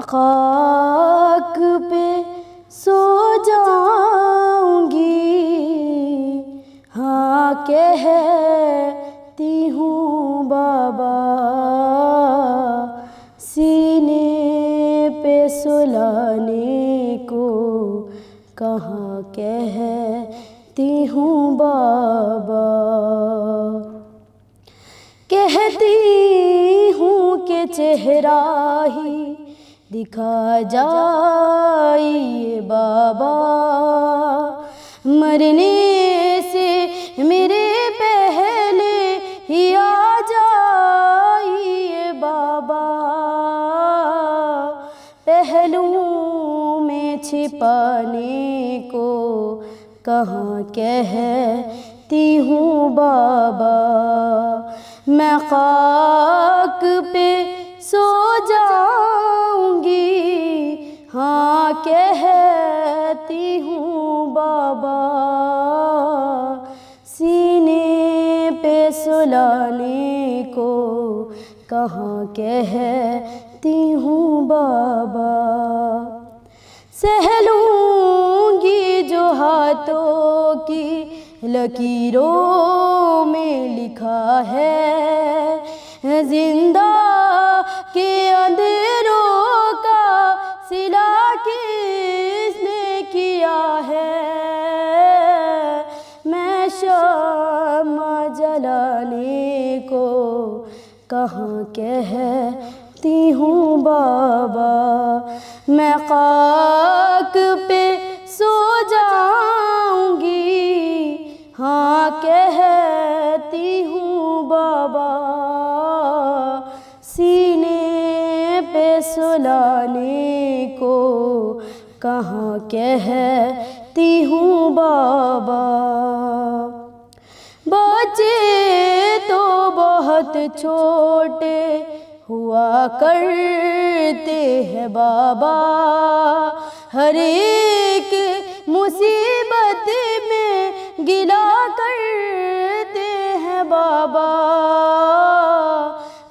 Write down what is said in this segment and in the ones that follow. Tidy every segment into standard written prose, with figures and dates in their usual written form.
خاک پہ سو جاؤں گی، ہاں کہتی ہوں بابا، سینے پہ سلانے کو کہاں کہتی ہوں بابا۔ کہتی ہوں کہ چہرہ ہی دکھا جائیے بابا، مرنے سے میرے پہلے ہی آ جائیے بابا، پہلو میں چھپانے کو کہاں کہتی ہوں بابا، میں خاک پہ سو جاؤں گی، ہاں کہتی ہوں بابا، سینے پہ سلانے کو کہاں کہتی ہوں بابا۔ سہ لوں گی جو ہاتھوں کی لکیروں میں لکھا ہے، زندہ کے اندھیروں کا صلہ کس نے کیا ہے، میں شمع جلانے کو کہاں کہتی ہوں بابا، میں خاک پہ سو جاؤں گی، ہاں کہتی ہوں بابا، سینے پہ سلانے کو کہاں کہتی ہوں بابا۔ بچے تو بہت چھوٹے ہوا کرتے ہیں بابا، ہر ایک مصیبت میں گلا کرتے ہیں بابا،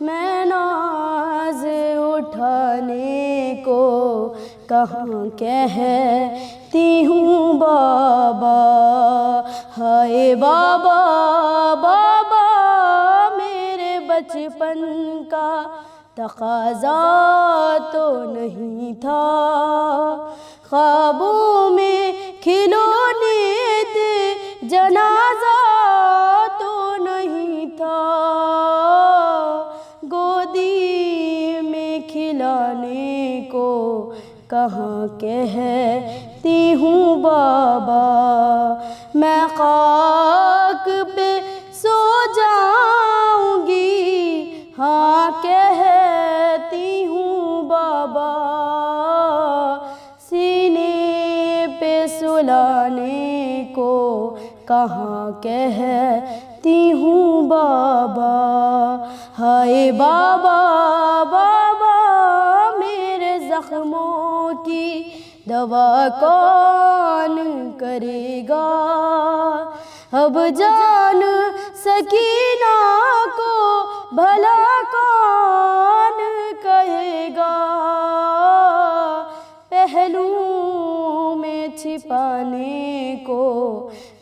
میں ناز اٹھانے کو کہاں کہتی ہوں بابا، ہائے بابا بابا میرے بچپن کا تقاضا تو نہیں تھا، خوابوں میں کھلونے تھے جنازہ تو نہیں تھا، گودی میں کھلانے کو کہاں کہتی ہوں بابا، میں خاک پہ سو جاؤں گی، ہاں کہتی ہوں بابا، سینے پہ سلانے کو کہاں کہتی ہوں بابا، ہائے بابا بابا میرے زخموں کی دوا کون کرے گا، اب جان سکینہ کو بھلا کون کہے گا، پہلو میں چھپانے کو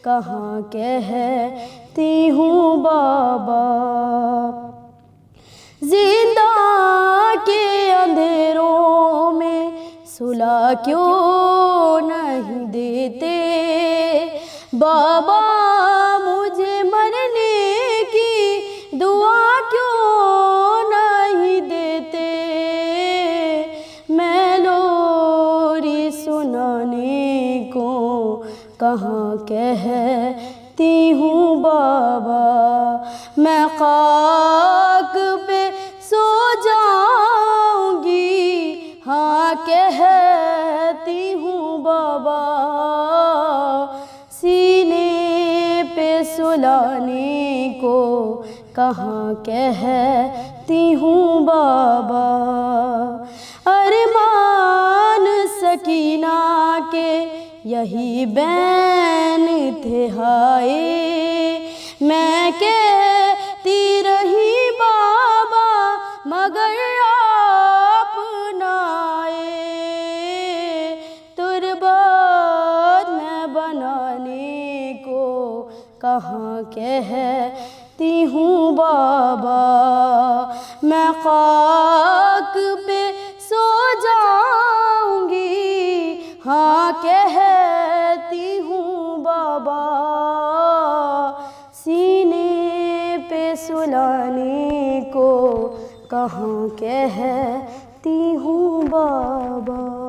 کہاں کہتی ہوں بابا، زندہ کے اندھیروں میں صلح کیوں نہیں دیتے بابا، مجھے مرنے کی دعا کیوں نہیں دیتے، میں لوری سنانے کو کہاں کہتی ہوں بابا، میں خاک پہ سو جاؤں گی، ہاں کہتی ہوں بابا، سینے پہ سلانے کو کہاں کہتی ہوں بابا، ارمان سکینہ کے یہی بین تھے ہائے، میں کہتی رہی بابا مگر آپ نہ آئے، کہاں کہتی ہوں بابا، میں خاک پہ سو جاؤں گی، ہاں کہتی ہوں بابا، سینے پہ سلانے کو کہاں کہتی ہوں بابا۔